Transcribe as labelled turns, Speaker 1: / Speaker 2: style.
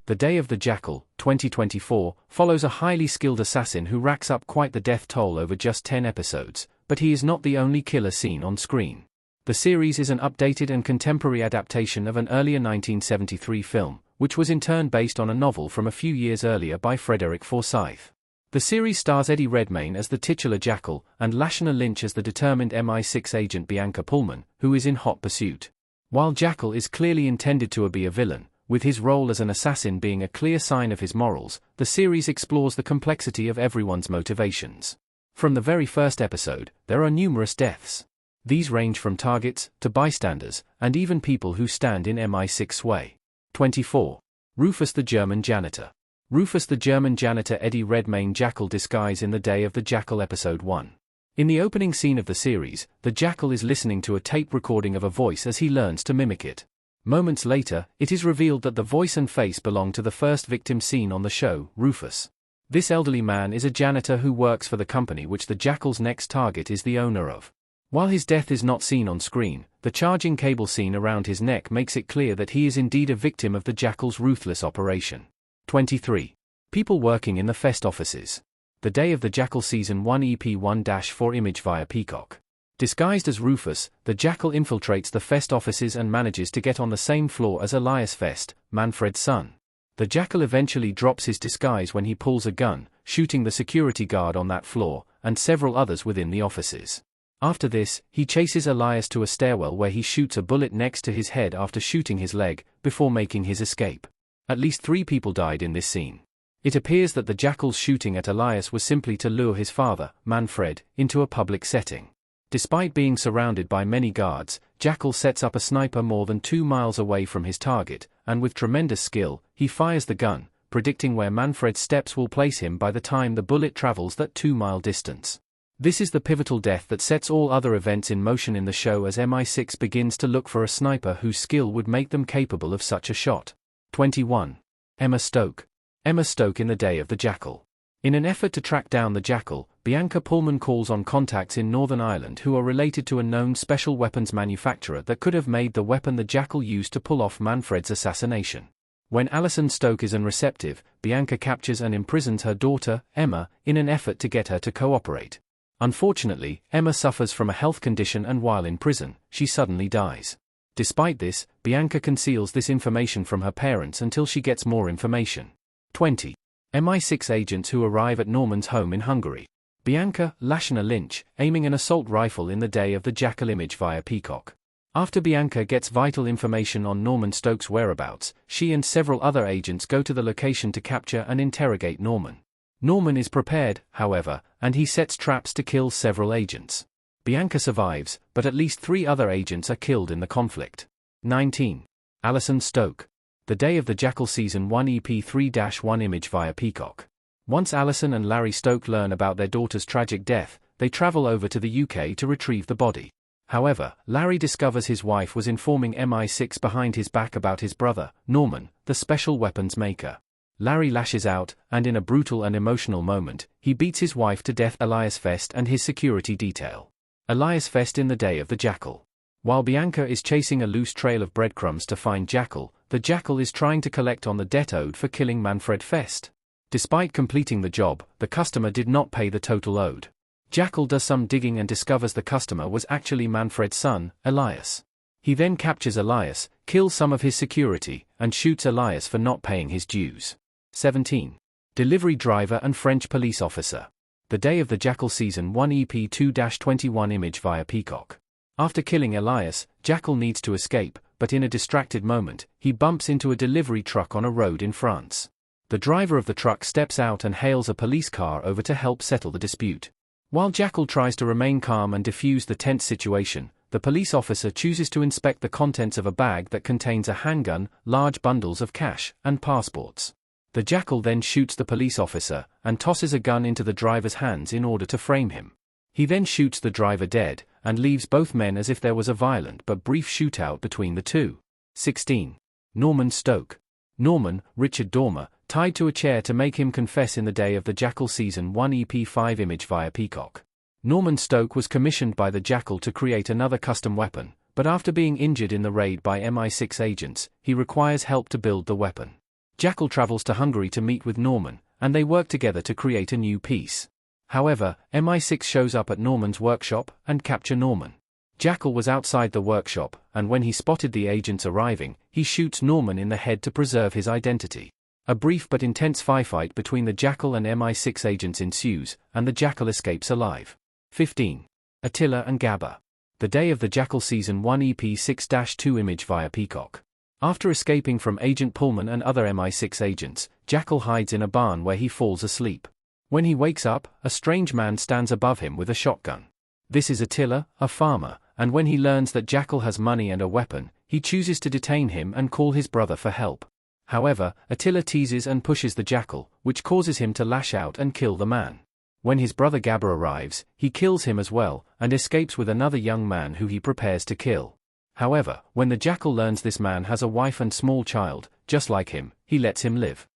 Speaker 1: The Day of the Jackal, 2024, follows a highly skilled assassin who racks up quite the death toll over just 10 episodes, but he is not the only killer seen on screen. The series is an updated and contemporary adaptation of an earlier 1973 film, which was in turn based on a novel from a few years earlier by Frederick Forsyth. The series stars Eddie Redmayne as the titular Jackal, and Lashana Lynch as the determined MI6 agent Bianca Pullman, who is in hot pursuit. While Jackal is clearly intended to be a villain, with his role as an assassin being a clear sign of his morals, the series explores the complexity of everyone's motivations. From the very first episode, there are numerous deaths. These range from targets, to bystanders, and even people who stand in MI6's way. 24. Rufus the German Janitor. Rufus the German Janitor Eddie Redmayne Jackal disguise in The Day of the Jackal Episode 1. In the opening scene of the series, the Jackal is listening to a tape recording of a voice as he learns to mimic it. Moments later, it is revealed that the voice and face belong to the first victim seen on the show, Rufus. This elderly man is a janitor who works for the company which the Jackal's next target is the owner of. While his death is not seen on screen, the charging cable seen around his neck makes it clear that he is indeed a victim of the Jackal's ruthless operation. 23. People working in the Fest offices. The Day of the Jackal Season 1 EP 1-4 image via Peacock. Disguised as Rufus, the Jackal infiltrates the Fest offices and manages to get on the same floor as Elias Fest, Manfred's son. The Jackal eventually drops his disguise when he pulls a gun, shooting the security guard on that floor, and several others within the offices. After this, he chases Elias to a stairwell where he shoots a bullet next to his head after shooting his leg, before making his escape. At least 3 people died in this scene. It appears that the Jackal's shooting at Elias was simply to lure his father, Manfred, into a public setting. Despite being surrounded by many guards, Jackal sets up a sniper more than 2 miles away from his target, and with tremendous skill, he fires the gun, predicting where Manfred's steps will place him by the time the bullet travels that 2-mile distance. This is the pivotal death that sets all other events in motion in the show as MI6 begins to look for a sniper whose skill would make them capable of such a shot. 21. Emma Stoke. Emma Stoke in The Day of the Jackal. In an effort to track down the Jackal, Bianca Pullman calls on contacts in Northern Ireland who are related to a known special weapons manufacturer that could have made the weapon the Jackal used to pull off Manfred's assassination. When Alison Stoke is unreceptive, Bianca captures and imprisons her daughter, Emma, in an effort to get her to cooperate. Unfortunately, Emma suffers from a health condition and while in prison, she suddenly dies. Despite this, Bianca conceals this information from her parents until she gets more information. 20. MI6 agents who arrive at Norman's home in Hungary. Bianca, Lashana Lynch, aiming an assault rifle in The Day of the Jackal image via Peacock. After Bianca gets vital information on Norman Stoke's whereabouts, she and several other agents go to the location to capture and interrogate Norman. Norman is prepared, however, and he sets traps to kill several agents. Bianca survives, but at least 3 other agents are killed in the conflict. 19. Alison Stoke. The Day of the Jackal Season 1 EP 3-1 image via Peacock. Once Alison and Larry Stoke learn about their daughter's tragic death, they travel over to the UK to retrieve the body. However, Larry discovers his wife was informing MI6 behind his back about his brother, Norman, the special weapons maker. Larry lashes out, and in a brutal and emotional moment, he beats his wife to death, Elias Fest and his security detail. Elias Fest in The Day of the Jackal. While Bianca is chasing a loose trail of breadcrumbs to find Jackal, the Jackal is trying to collect on the debt owed for killing Manfred Fest. Despite completing the job, the customer did not pay the total owed. Jackal does some digging and discovers the customer was actually Manfred's son, Elias. He then captures Elias, kills some of his security, and shoots Elias for not paying his dues. 17. Delivery driver and French police officer. The Day of the Jackal Season 1 EP 2-21 image via Peacock. After killing Elias, Jackal needs to escape, but in a distracted moment, he bumps into a delivery truck on a road in France. The driver of the truck steps out and hails a police car over to help settle the dispute. While Jackal tries to remain calm and defuse the tense situation, the police officer chooses to inspect the contents of a bag that contains a handgun, large bundles of cash, and passports. The Jackal then shoots the police officer, and tosses a gun into the driver's hands in order to frame him. He then shoots the driver dead, and leaves both men as if there was a violent but brief shootout between the two. 16. Norman Stoke. Norman, Richard Dormer, tied to a chair to make him confess in The Day of the Jackal Season 1 EP 5 image via Peacock. Norman Stoke was commissioned by the Jackal to create another custom weapon, but after being injured in the raid by MI6 agents, he requires help to build the weapon. Jackal travels to Hungary to meet with Norman, and they work together to create a new piece. However, MI6 shows up at Norman's workshop and capture Norman. Jackal was outside the workshop, and when he spotted the agents arriving, he shoots Norman in the head to preserve his identity. A brief but intense firefight between the Jackal and MI6 agents ensues, and the Jackal escapes alive. 15. Attila and Gabba. The day of the Jackal Season 1 EP 6-2 image via Peacock. After escaping from Agent Pullman and other MI6 agents, Jackal hides in a barn where he falls asleep. When he wakes up, a strange man stands above him with a shotgun. This is Attila, a farmer, and when he learns that Jackal has money and a weapon, he chooses to detain him and call his brother for help. However, Attila teases and pushes the Jackal, which causes him to lash out and kill the man. When his brother Gabba arrives, he kills him as well, and escapes with another young man who he prepares to kill. However, when the Jackal learns this man has a wife and small child, just like him, he lets him live.